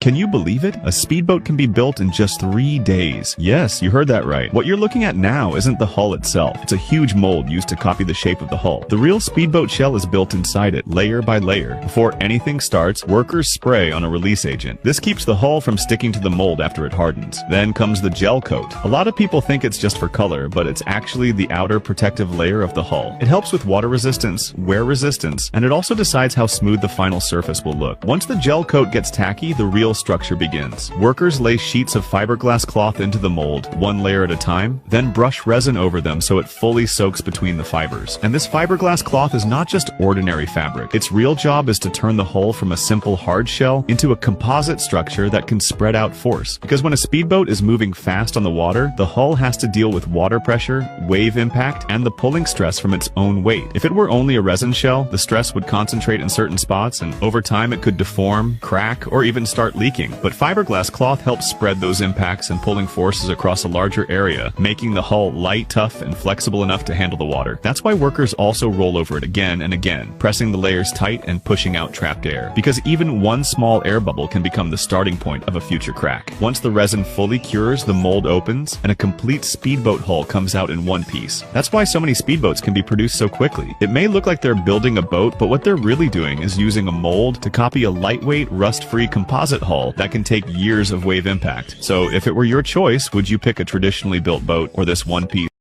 Can you believe it? A speedboat can be built in just 3 days. Yes, you heard that right. What you're looking at now isn't the hull itself. It's a huge mold used to copy the shape of the hull. The real speedboat shell is built inside it, layer by layer. Before anything starts, workers spray on a release agent. This keeps the hull from sticking to the mold after it hardens. Then comes the gel coat. A lot of people think it's just for color, but it's actually the outer protective layer of the hull. It helps with water resistance, wear resistance, and it also decides how smooth the final surface will look. Once the gel coat gets tacky, the real structure begins. Workers lay sheets of fiberglass cloth into the mold, one layer at a time, then brush resin over them so it fully soaks between the fibers. And this fiberglass cloth is not just ordinary fabric. Its real job is to turn the hull from a simple hard shell into a composite structure that can spread out force. Because when a speedboat is moving fast on the water, the hull has to deal with water pressure, wave impact, and the pulling stress from its own weight. If it were only a resin shell, the stress would concentrate in certain spots, and over time it could deform, crack, or even start leaking. But fiberglass cloth helps spread those impacts and pulling forces across a larger area, making the hull light, tough, and flexible enough to handle the water. That's why workers also roll over it again and again, pressing the layers tight and pushing out trapped air. Because even one small air bubble can become the starting point of a future crack. Once the resin fully cures, the mold opens, and a complete speedboat hull comes out in one piece. That's why so many speedboats can be produced so quickly. It may look like they're building a boat, but what they're really doing is using a mold to copy a lightweight, rust-free composite hull that can take years of wave impact. So if it were your choice, would you pick a traditionally built boat or this one-piece